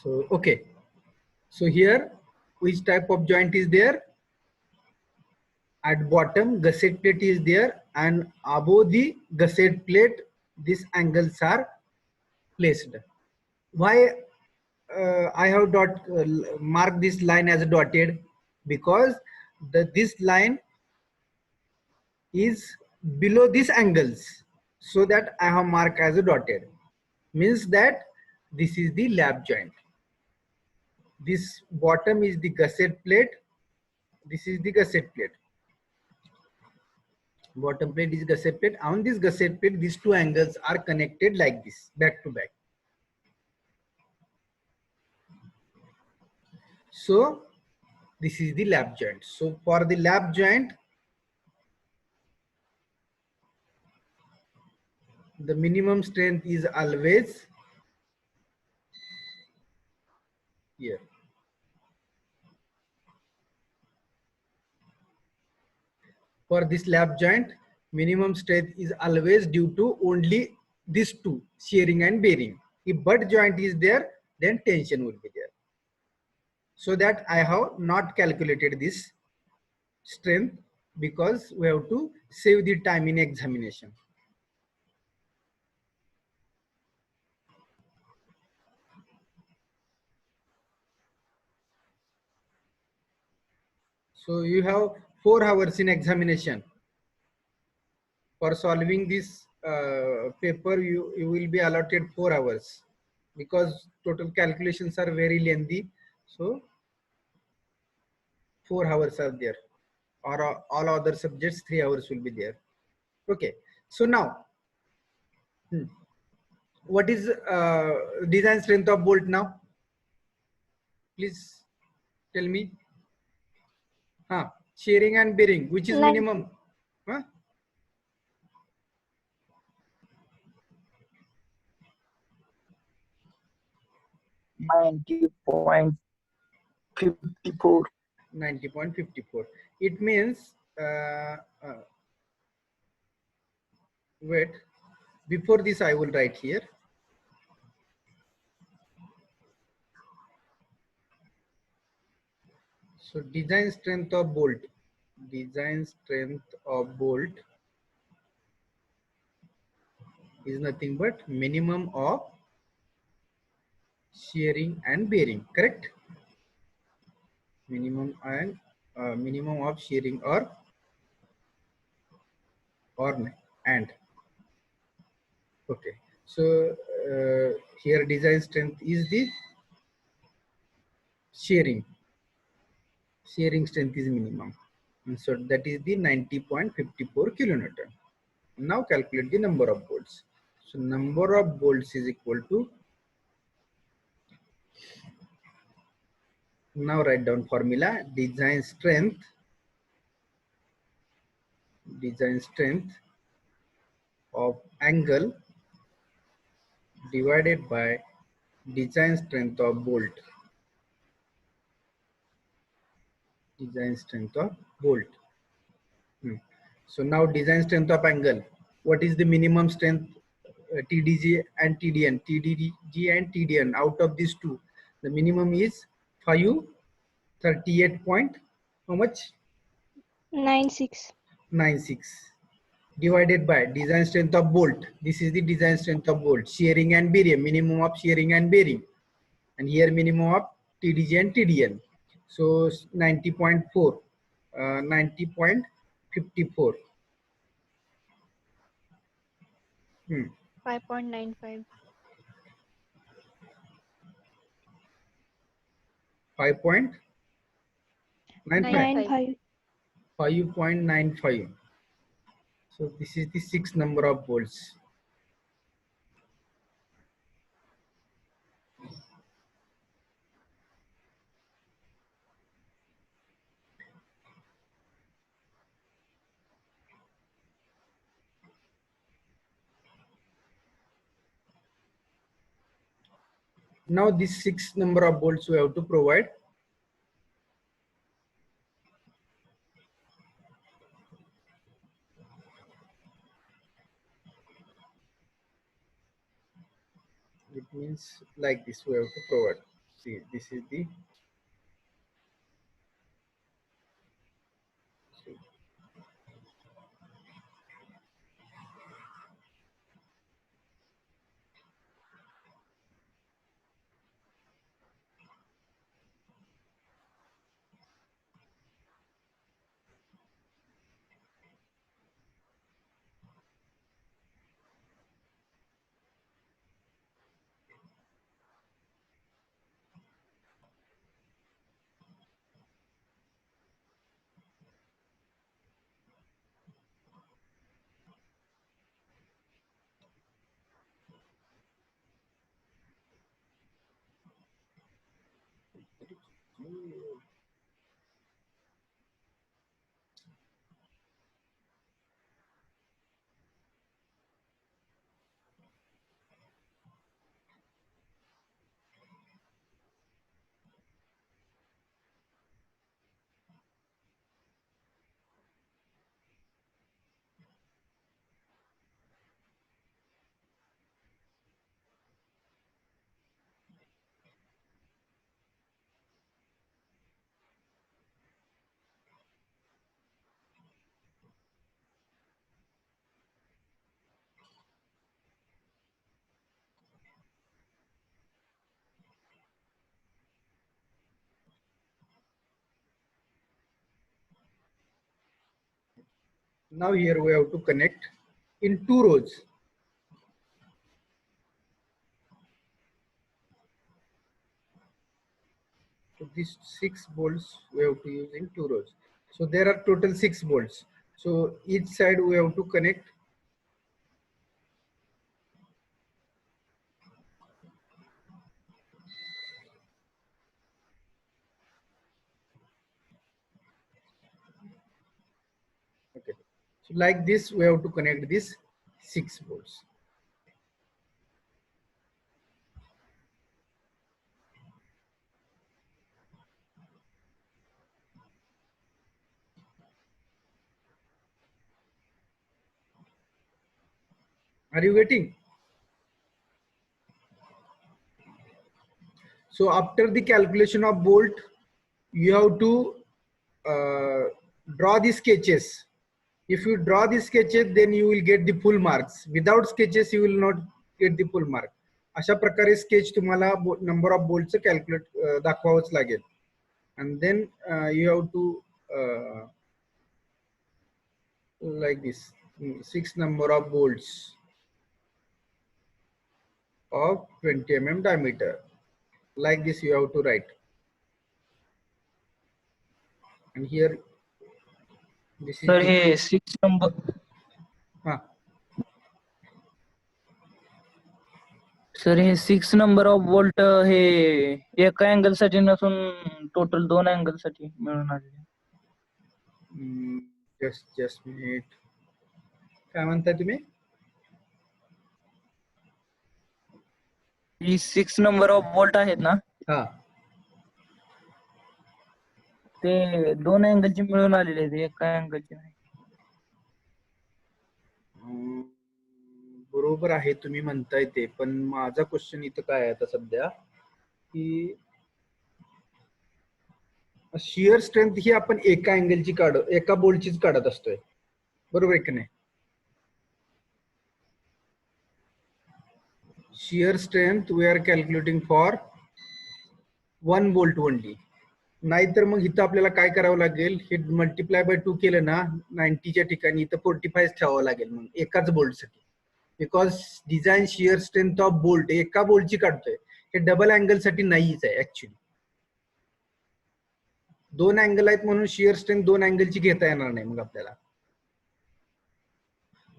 So, okay. So here, which type of joint is there? At bottom, gusset plate is there, and above the gusset plate, these angles are placed. Why I have marked this line as dotted? Because this line is below these angles, so that I have marked as a dotted. Means that this is the lap joint. This bottom is the gusset plate. This is the gusset plate. Bottom plate is gusset plate. On this gusset plate, these two angles are connected like this, back to back. So this is the lap joint. So for the lap joint, the minimum strength is always here. For this lap joint, minimum strength is always due to only these two, shearing and bearing. If butt joint is there, then tension will be there. So that I have not calculated this strength, because we have to save the time in examination. So you have 4 hours in examination. For solving this paper, you will be allotted 4 hours, because total calculations are very lengthy. So 4 hours are there, or all other subjects 3 hours will be there. Okay, so now what is design strength of bolt now? Please tell me. Shearing and bearing, which is minimum? 90.54. 90.54. It means wait, before this I will write here. So design strength of bolt is nothing but minimum of shearing and bearing, correct? Minimum of shearing and okay. So here design strength is the shearing strength is minimum, and so that is the 90.54 kilonewton. Now calculate the number of bolts. So number of bolts is equal to, now write down formula, design strength of angle divided by design strength of bolt. So now design strength of angle. What is the minimum strength? TDG and TDN. TDG and TDN. Out of these two, the minimum is 538 point. How much? 96. Divided by design strength of bolt. This is the design strength of bolt. Shearing and bearing. Minimum of shearing and bearing. And here minimum of TDG and TDN. So 90.4. 90.54. 5.95. 5.95. 5.95. So this is the 6th number of bolts. Now this 6th number of bolts we have to provide. It means like this we have to provide. See, this is the now here we have to connect in 2 rows. So these 6 bolts we have to use in 2 rows. So there are total 6 bolts. So each side we have to connect okay. So like this we have to connect these 6 bolts. Are you getting? So after the calculation of bolt, you have to draw the sketches. If you draw the sketches, then you will get the full marks. Without sketches, you will not get the full mark. अशा प्रकारे sketch तुम्हाला number of bolts calculate दाखवावंच लागेल. And then you have to like this 6 number of bolts of 20 mm diameter. Like this you have to write. And here this is sir the हे 6 number हाँ sir हे 6 number of bolt हे एका angle साठी नसून total 2 angle साठी मिळून आलेले. just minute. काय म्हणताय तुम्ही? ही 6 नंबर ऑफ वोल्ट आहेत ना हा ते 2 अँगलची मिळून आलेले आहेत, एका अँगलची नाही. बरोबर आहे तुम्ही म्हणताय ते, पण माझा क्वेश्चन इथं काय आहे आता सध्या की शिअर स्ट्रेंथ ही आपण एका अँगलची एका बोल्टचीच काढत असतोय, बरोबर आहे की नाही? Shear strength we are calculating for 1 bolt only. नाहीतर मग इथं आपल्याला काय करावं लागेल, हे मल्टिप्लाय बाय 2 केलं ना 90च्या ठिकाणी इथं 45 ठेवावं लागेल मग एकाच बोल्टसाठी. Because design shear strength of bolt एका बोल्टची काढतोय, हे डबल अँगल साठी नाहीच आहे ऍक्च्युली. 2 अँगल आहेत म्हणून शिअर स्ट्रेंथ 2 अँगलची घेता येणार नाही मग आपल्याला.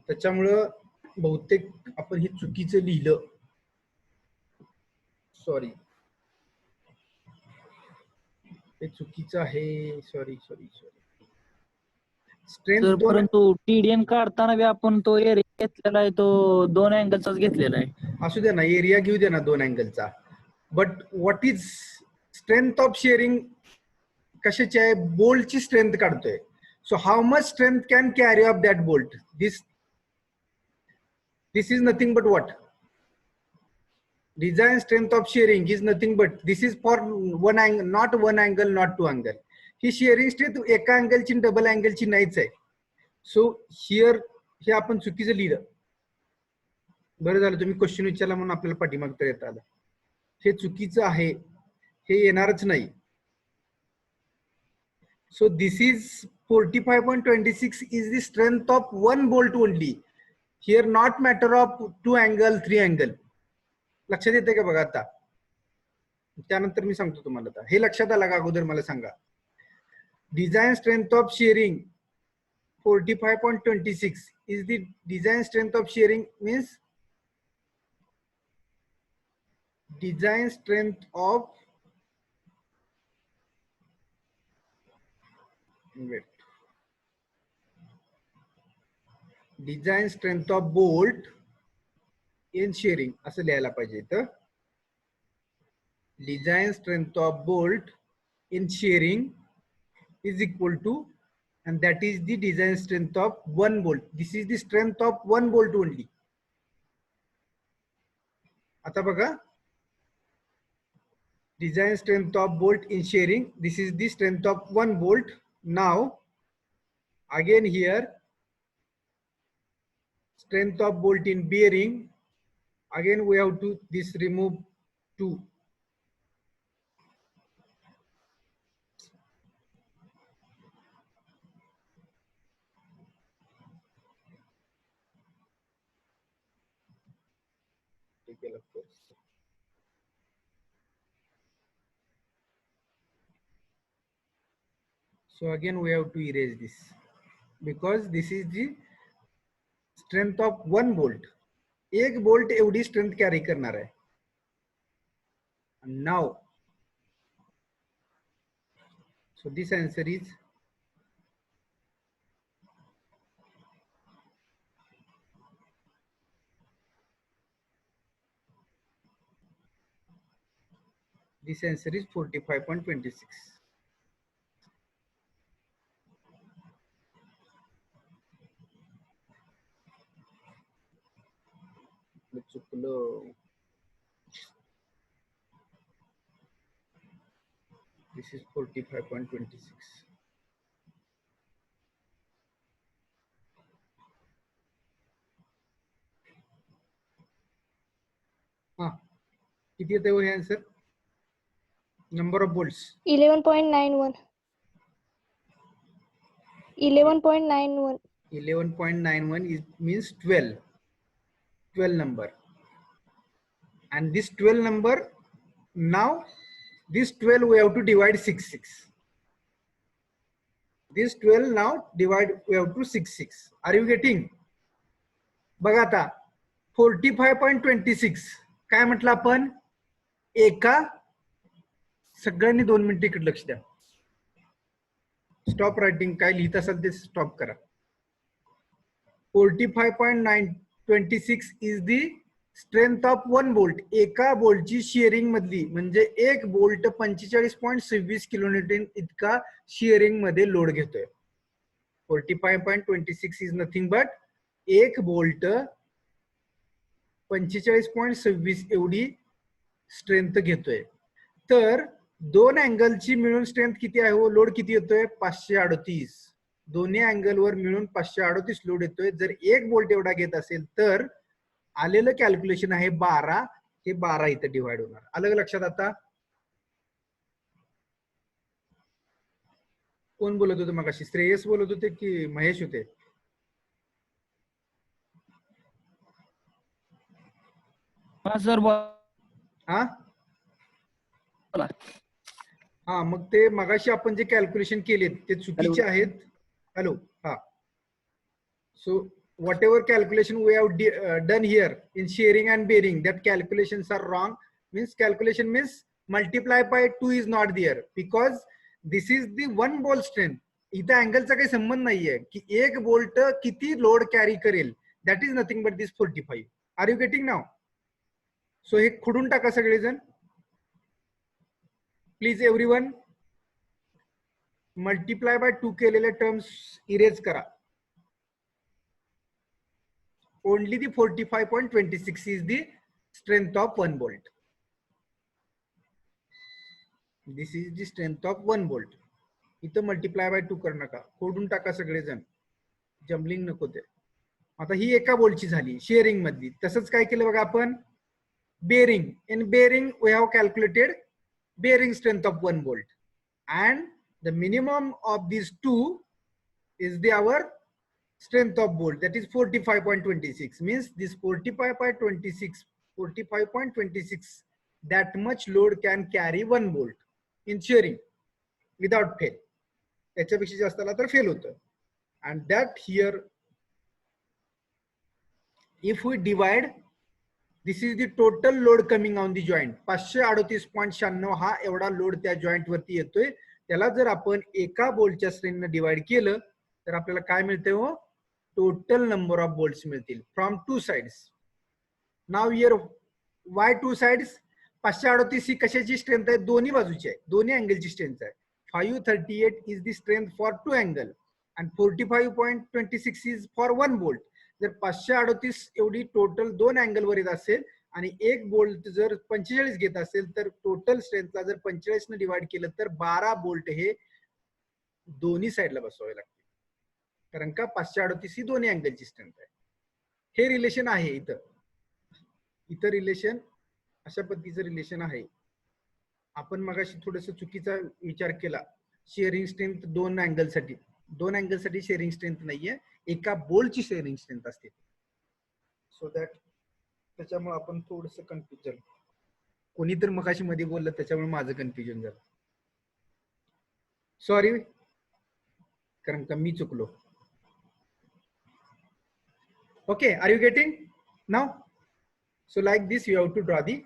त्याच्यामुळं बहुतेक आपण हे चुकीचं लिहिलं, सॉरी हे चुकीचं आहे, सॉरी. स्ट्रेंथ सर परंतु टीडीएन काढताना बी आपण तो एरिया घेतलेला आहे, तो 2 अँगलचाच घेतलेला आहे. असू द्या ना, एरिया घेऊ द्या ना 2 अँगलचा. But what is strength of shearing कशाची आहे? बोल्टची स्ट्रेंथ काढतोय. So how much strength can carry of that bolt? This is nothing but what? Design strength of shearing is nothing but this is for one angle, not one angle, not two angle. He shearing strength एका अँगलची double अँगलची नाहीच आहे. So here हे आपण चुकीचं लिहिलं. बरं झालं तुम्ही question विचारला म्हणून आपल्याला पाठीमागता येत आलं. हे चुकीचं आहे, हे येणारच नाही. So this is 45.26 is the strength of one bolt only. Here not matter of two angle, three angle. लक्षात येते का बघा आता. त्यानंतर मी सांगतो तुम्हाला आता. हे लक्षात आलं का अगोदर मला सांगा. Design strength of shearing 45.26 is the design strength of shearing means design strength of design strength of bolt in shearing असं लिहायला पाहिजे इथं. Design strength of bolt in shearing is equal to, and that is the design strength of one bolt. This is the strength of one bolt only. आता बघा, design strength of bolt in shearing, this is the strength of one bolt. Now again here strength of bolt in bearing, again we have to this remove 2. Of course. So again we have to erase this because this is the strength of one bolt. एक bolt एवढी strength carry करणार आहे. Now so this answer is this answer is 45.26. This is 45.26. किती येते हो हे answer. Number of bolts 11.91. 11.91. 11.91 is means 12 number, and this 12 number, now this 12 we have to divide 6. This 12 now divide we have to 6. Are you getting? बघा आता 45.26 काय म्हटलं आपण. एका सगळ्यांनी 2 मिनिट इकडे लक्ष द्या. स्टॉप रायटिंग, काय लिहित असाल ते स्टॉप करा. 45.26 is the strength of one bolt. एका बोल्टची शिअरिंग मधली, म्हणजे एक बोल्ट 45.26 किलोन्यूटन इतका शिअरिंग मध्ये लोड घेतोय. 45.26 इज नथिंग बट एक बोल्ट 45.26 एवढी स्ट्रेंथ घेतोय. तर दोन अँगलची मिळून स्ट्रेंथ किती आहे हो, लोड किती येतोय 538. दोन्ही अँगल वर मिळून 538 लोड येतोय. जर एक बोल्ट एवढा घेत असेल तर आलेलं कॅल्क्युलेशन आहे 12. हे 12 इथे डिवाइड होणार. आलं लक्षात आता. कोण बोलत होते मगाशी, श्रेयस बोलत होते की महेश होते. सर हा मग ते मगाशी आपण जे कॅल्क्युलेशन केले ते चुकीचे आहेत. हॅलो. हा. सो whatever calculation we have done here in shearing and bearing, that calculations are wrong. Means calculation means multiply by 2 is not there because this is the one bolt strength. इथं अँगलचा काही संबंध नाहीये की एक बोल्ट किती load carry करेल. That is nothing but this 45. Are you getting now. So हे खुडून टाका सगळेजण प्लीज. एव्हरीवन मल्टिप्लाय बाय 2 केलेले टर्म्स इरेज करा. Only the 45.26 is the strength of 1 bolt. This is the strength of 1 bolt. इथं multiply by 2 करू नका, खोडून टाका सगळेजण, जम्बलिंग नको ते. आता ही एका बोल्टची झाली शेअरिंग मधली. तसंच काय केलं बघा आपण, bearing. In bearing we have calculated bearing strength of 1 bolt, and the minimum of these two is our strength of bolt, that is 45.26. Means this 45.26, that much load can carry 1 bolt in shearing without fail. त्याच्यापेक्षा जास्त आला तर fail होतं. And that here, if we divide, this is the total load coming on the joint. 538.96 हा एवढा load त्या joint वरती येतोय. त्याला जर आपण एका बोल्टच्या स्ट्रेनने डिवाइड केलं तर आपल्याला काय मिळते हो, टोटल नंबर ऑफ बोल्ट्स मिळतील from 2 sides. Now here Y 2 sides? 538 ही कशाची स्ट्रेंथ आहे? दोन्ही बाजूची आहे, दोन्ही अँगलची स्ट्रेंथ आहे. 538 is the strength for 2 angle and 45.26 is for 1 bolt. जर 538 एवढी टोटल 2 अँगल वर येत असेल आणि एक बोल्ट जर 45 घेत असेल तर टोटल स्ट्रेंथला जर 45 ने डिवाइड केलं तर 12 बोल्ट हे दोन्ही साइडला बसवावे लागतील, कारण का 538 ही दोन्ही अँगलची स्ट्रेंथ आहे. हे रिलेशन आहे इथं. इथं रिलेशन अशा पद्धतीचं रिलेशन आहे. आपण मगाशी थोडस चुकीचा विचार केला. शेअरिंग स्ट्रेंथ 2 अँगलसाठी, 2 अँगलसाठी शेअरिंग स्ट्रेंथ नाहीये, एका बोल्टची शेअरिंग स्ट्रेंथ असते. सो दॅट त्याच्यामुळे आपण थोडस कन्फ्युज झालं. कोणीतरी मगाशी मध्ये बोललं त्याच्यामुळे माझं कन्फ्युजन झालं. सॉरी, कारण का मी चुकलो. Okay, are you getting now? So like this you have to draw the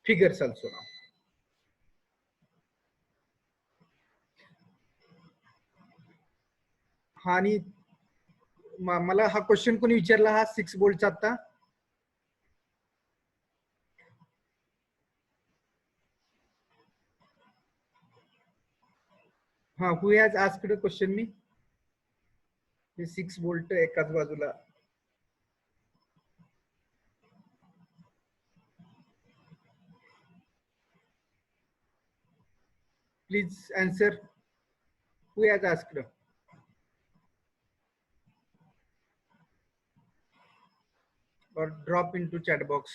figures also now. हा, आणि मला हा क्वेश्चन कोणी विचारला, हा 6 बोल्टचा आता? हा, who has asked a question मी? हे 6 बोल्ट एकाच बाजूला. Please answer. Who has asked? Or drop into chat box.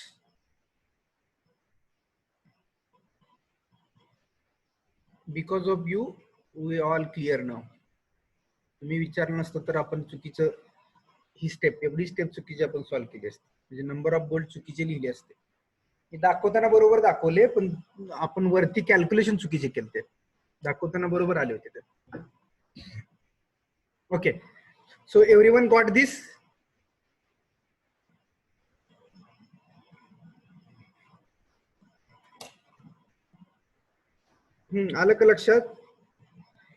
Because of you, we all clear now. तुम्ही विचारलं नसतं तर आपण चुकीचं ही स्टेप, एवढी स्टेप चुकीची आपण सॉल्व्ह केली असते. म्हणजे नंबर ऑफ बोल्ट चुकीचे लिहिले असते. हे दाखवताना बरोबर दाखवले, पण आपण वरती कॅल्क्युलेशन चुकीचे केले. दाखवताना बरोबर आले होते ते. Okay, so everyone got this? आलं का लक्षात?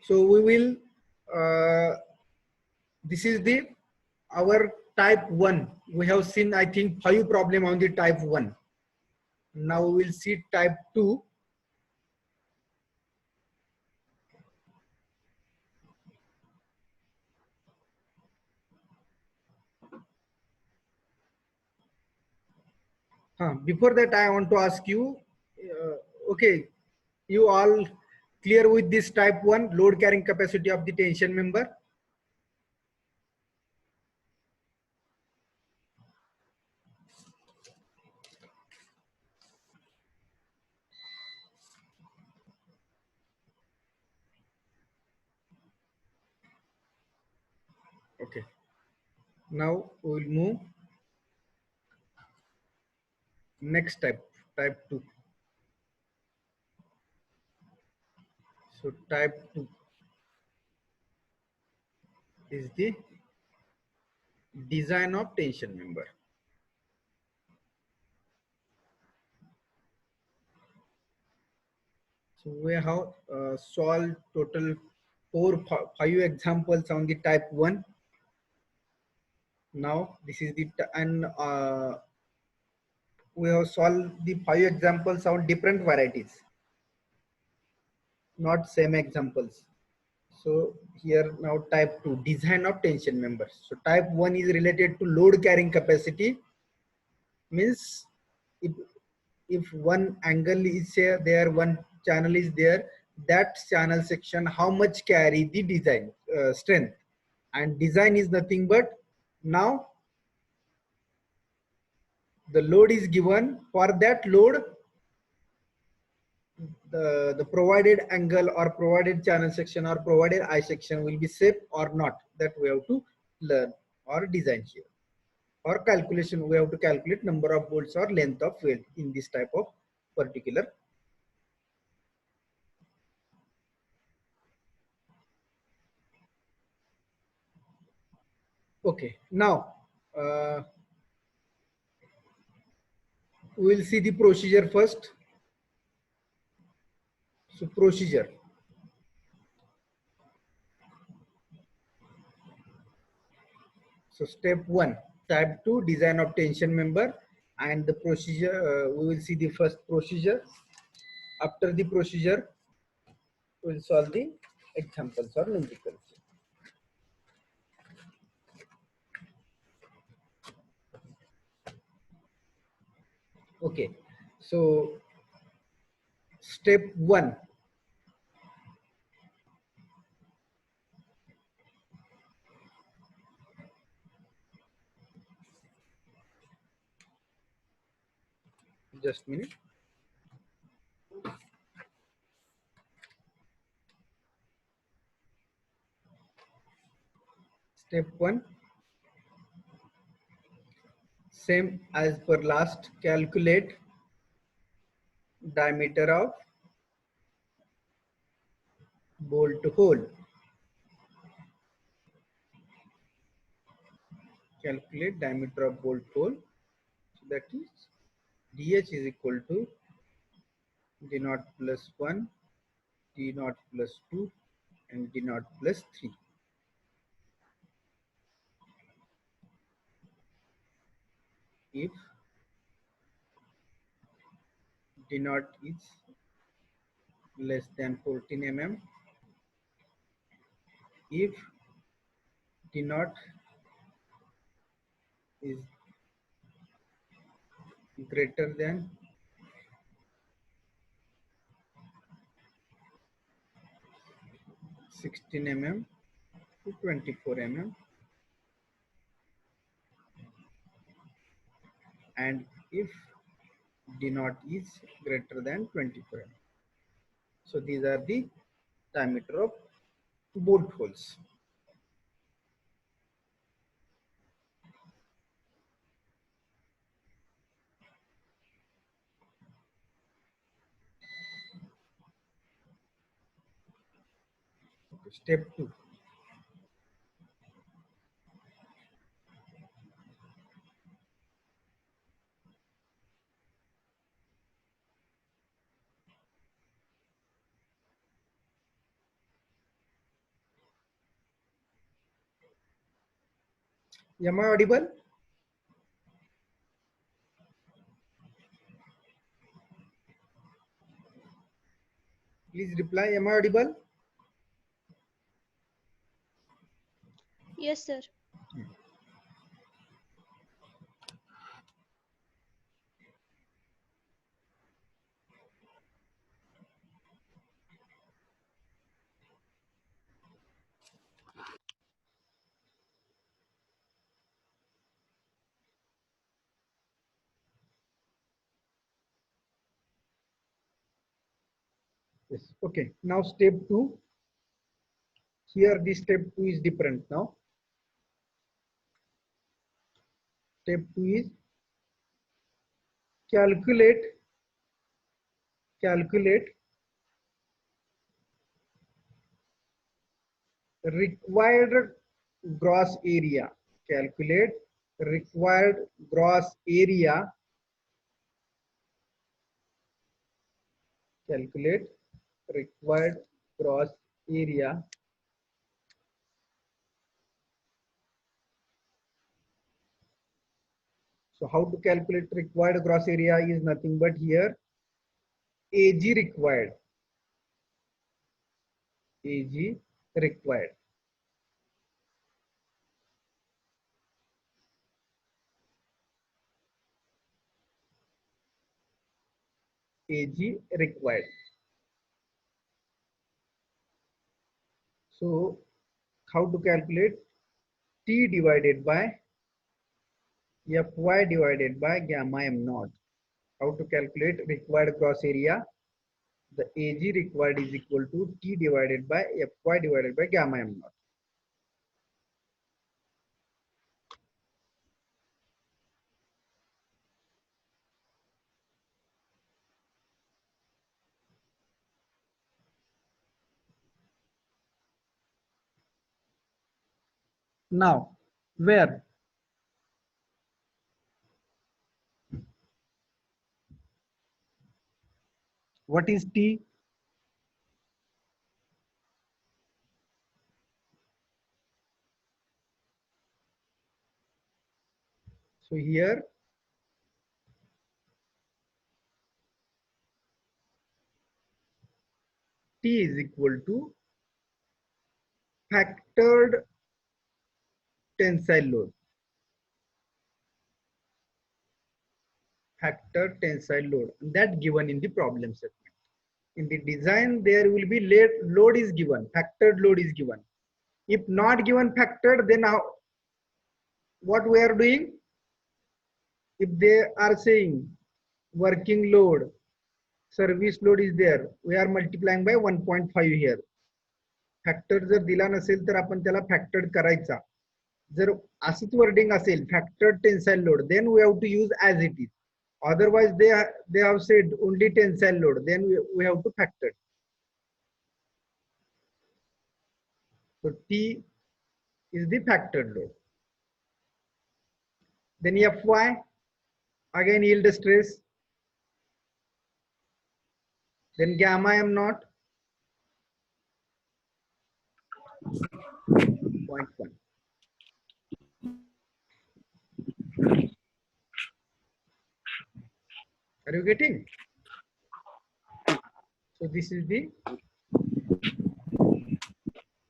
So we will, this is the our type 1. We have seen, I think, 5 problem on the type 1. Now we will see type 2. Before that, I want to ask you, okay, you all clear with this type 1 load carrying capacity of the tension member? Okay, now we will move next type, type 2. So type 2 is the design of tension member. So we have solved total 5 examples on the type 1. Now this is the, and we have solved the 5 examples on different varieties, not same examples. So here now type 2, design of tension members. So type 1 is related to load carrying capacity. means if one angle is there, one channel is there, that channel section how much carry the design strength, and design is nothing but now the load is given. For that load, the provided angle or provided channel section or provided I section will be safe or not, that we have to learn or design here. For calculation, we have to calculate number of bolts or length of weld in this type of particular. Okay, now we will see the procedure first. So procedure. So step 1, type 2, design of tension member, and the procedure, we will see the first procedure. After the procedure, we will solve the examples or numericals. Okay, so step 1. Just a minute. Step 1, same as per last, calculate diameter of bolt hole. Calculate diameter of bolt hole. So that is dh is equal to d naught plus 1, d naught plus 2, and d naught plus 3. If d naught is less than 14 mm, if d naught is greater than 16 mm to 24 mm, and if d naught is greater than 24 mm. So these are the diameter of bolt holes. Step 2. Am I audible? Please reply. Am I audible? Yes, sir. Yes. Okay. Now step 2. Here the step 2 is different now. Step 2 is calculate required gross area. Calculate required gross area. Calculate required gross area So how to calculate required gross area is nothing but here AG required. AG required. AG required. So how to calculate? T divided by Fy divided by gamma m naught. How to calculate required gross area? The AG required is equal to T divided by Fy divided by gamma m naught. Now, where? What is T? So here T is equal to factored tensile load. Factored tensile load, that given in the problem statement. In the design, there will be load is given, factored load is given. If not given factored, then how, what we are doing? If they are saying working load, service load is there, we are multiplying by 1.5 here. Factor जर दिला नसेल तर आपण त्याला फॅक्टर्ड करायचा. जर असंच wording असेल factored tensile load, then we have to use as it is. Otherwise they have said only tensile load, then we have to factor. So T is the factored load. Then Fy, again yield stress. Then gamma m naught 0.1. Are you getting? So this is the,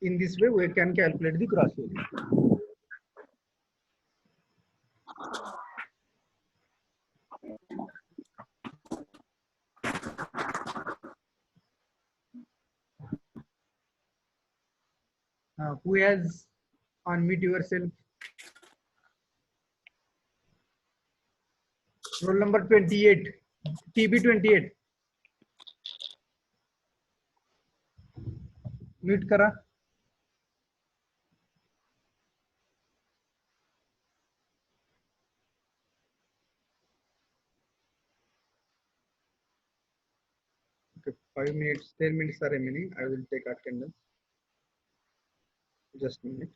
in this way we can calculate the gross area. Who has unmute yourself? Roll number 28, TB 28. Mute करा. Okay, 5 minutes, 10 minutes are remaining. I will take attendance. Just a minute.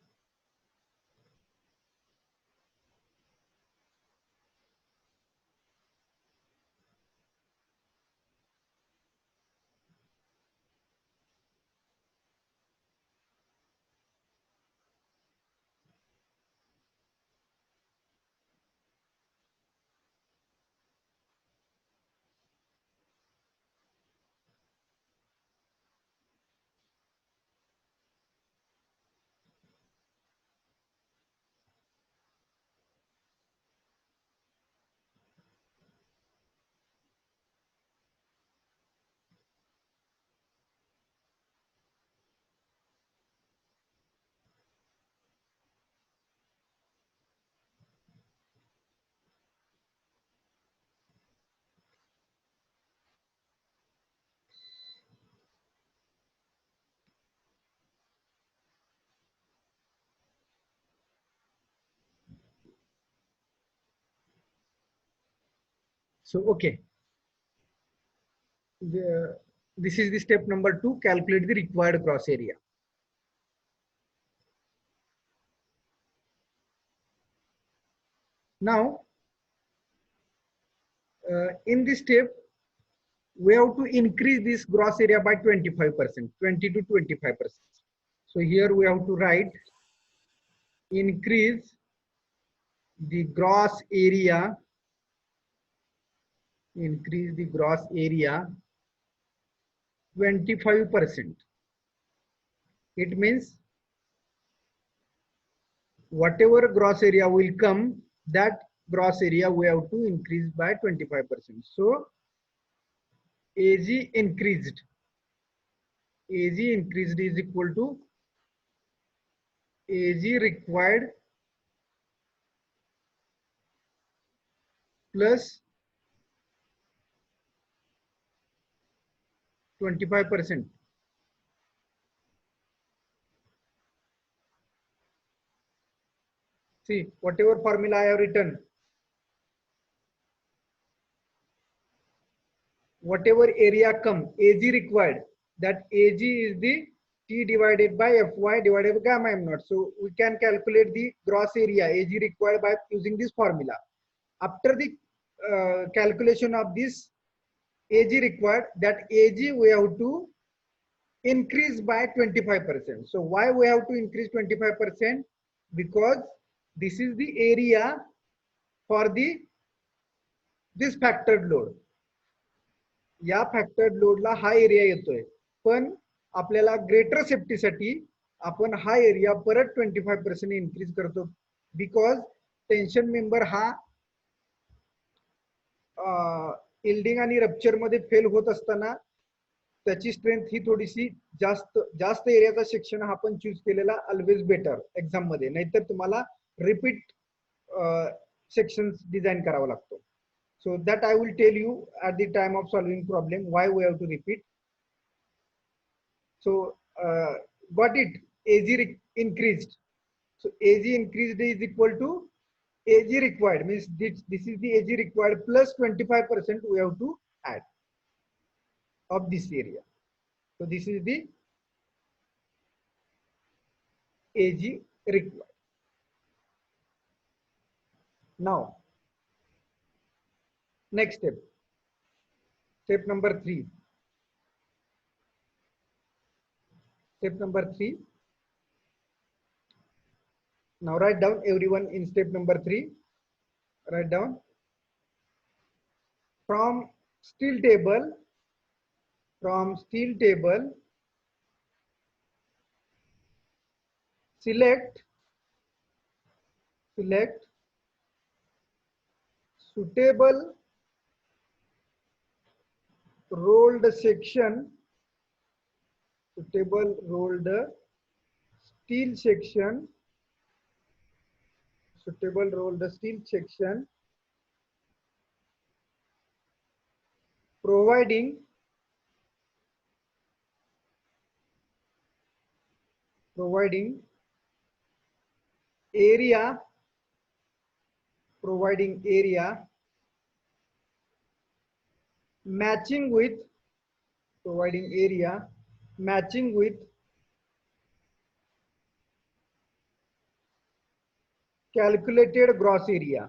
So okay, this is the step number 2, calculate the required gross area. Now in this step we have to increase this gross area by 25%, 20 to 25%. So here we have to write increase the gross area, increase the gross area 25%. It means whatever gross area will come, that gross area we have to increase by 25%. So AG increased. AG increased is equal to AG required plus 25%. See, whatever formula I have written, whatever area come, AG required, that AG is the T divided by Fy divided by gamma m naught. So we can calculate the gross area AG required by using this formula. After the calculation of this AG required, that AG we have to increase by 25%. So why we have to increase 25%? Because this is the area for this factored load. या फॅक्टर्ड लोडला हा area येतोय, पण आपल्याला greater सेफ्टीसाठी आपण हा area परत 25% increase करतो. बिकॉज टेन्शन मेंबर हा इल्डिंग आणि रप्चर मध्ये फेल होत असताना त्याची स्ट्रेंथ ही थोडीशी जास्त एरियाचा सेक्शन हा आपण चूज केलेला ऑलवेज बेटर एक्झाम मध्ये, नाहीतर तुम्हाला रिपीट सेक्शन डिझाईन करावा लागतो. So that I will tell you at the time of solving problem why we have to repeat. So got it? AG increased. So AG increased is equal to AG required, means this is the AG required plus 25% we have to add of this area. So this is the AG required. Now next step, step number 3. Step number 3. Now write down everyone in step number 3. Write down from steel table. Select suitable rolled section, suitable rolled steel section, suitable rolled steel section, providing area matching with calculated gross area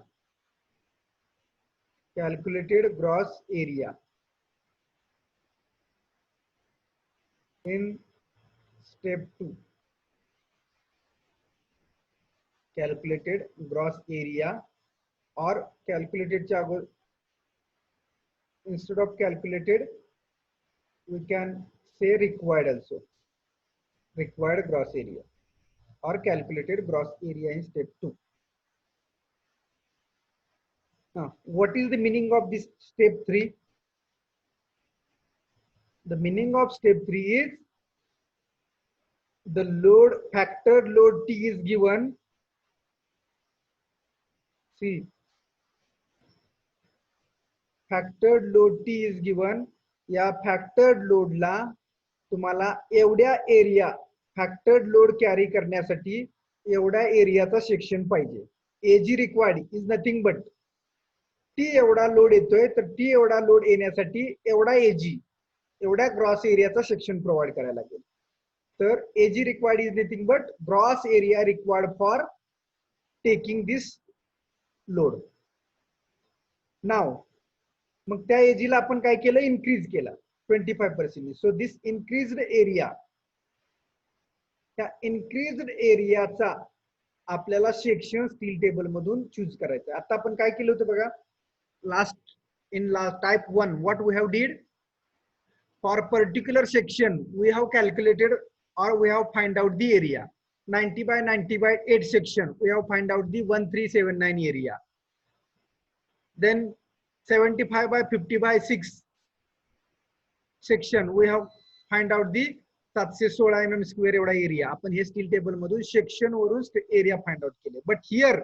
in step 2. Calculated gross area, or calculated च्या instead of calculated we can say required also, required gross area or calculated gross area in step 2. Now what is the meaning of this step 3? The meaning of step 3 is the load, factored load T is given. See, factored load T is given. या factored load ला तुम्हाला एवढ्या area factored load carry करण्यासाठी एवढ्या एरियाचा section पाहिजे. AG required is nothing but T एवढा load येतोय, तर T एवढा लोड येण्यासाठी एवढा AG, एवढ्या ग्रॉस एरियाचा सेक्शन प्रोव्हाइड करायला लागेल. तर AG required is nothing but gross area required for taking this load. Now मग त्या एजीला आपण काय केलं, इन्क्रीज केला 25%. सो दिस इन्क्रीज्ड एरिया, त्या इन्क्रीज्ड एरियाचा आपल्याला सेक्शन स्टील टेबल मधून चूज करायचं. आता आपण काय केलं होतं बघा, last type 1 what we have did for particular section we have calculated or we have find out the area. 90 by 90 by 8 section we have find out the 1379 area. Then 75 by 50 by 6 section we have find out the 716 mm square एवढा area आपण हे steel table मधून section वरून area find out केले. But here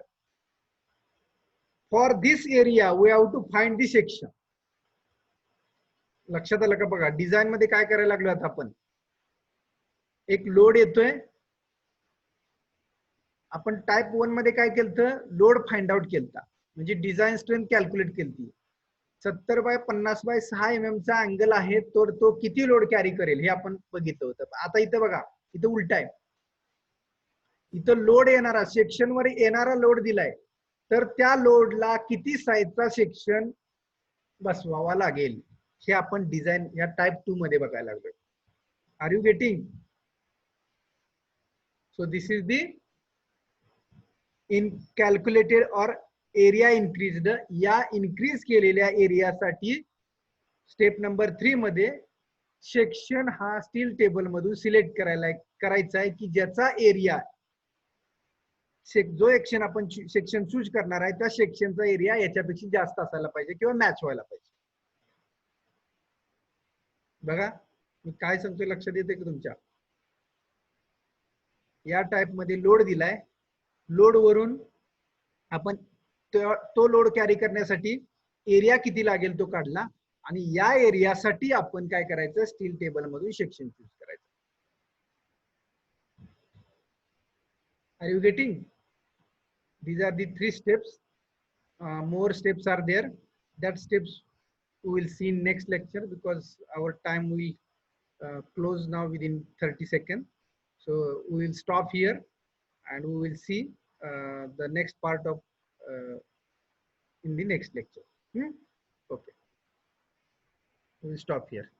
for this area we have to find the section. लक्षात आलं का बघा, डिझाईन मध्ये काय करायला लागलो आता आपण, एक लोड येतोय, आपण टाइप 1 मध्ये काय केलं, लोड फाइंड आउट केलता, म्हणजे डिझाईन स्ट्रेंथ कॅल्क्युलेट केली. 70 बाय 50 बाय 6 mm चा अँगल आहे, तर तो किती लोड कॅरी करेल हे आपण बघितलं होतं. आता इथं बघा, इथं उलट आहे, इथं लोड येणारा सेक्शन वर येणारा लोड दिलाय, तर त्या लोडला किती साईजचा सेक्शन बसवावा लागेल हे आपण डिझाईन या टाइप 2 मध्ये बघायला लागलो. Are you getting? So this is the in calculated or area increased. या इन्क्रीज केलेल्या एरियासाठी स्टेप नंबर 3 मध्ये सेक्शन हा स्टील टेबल मधून सिलेक्ट करायचा आहे की ज्याचा एरिया जो सेक्शन चूज करणार आहे त्या सेक्शनचा एरिया याच्यापेक्षा जास्त असायला पाहिजे किंवा मॅच व्हायला पाहिजे. बघा मी काय सांगतोय, लक्षात येते की तुमच्या? या टाइप मध्ये लोड दिलाय, लोड वरून आपण तो लोड कॅरी करण्यासाठी एरिया किती लागेल तो काढला, आणि या एरियासाठी आपण काय करायचं, स्टील टेबल मधून सेक्शन चूज करायचं. Are you getting? These are the 3 steps. More steps are there. That steps we will see in next lecture because our time will close now within 30 seconds. So we will stop here and we will see the next part of in the next lecture. Okay. We will stop here.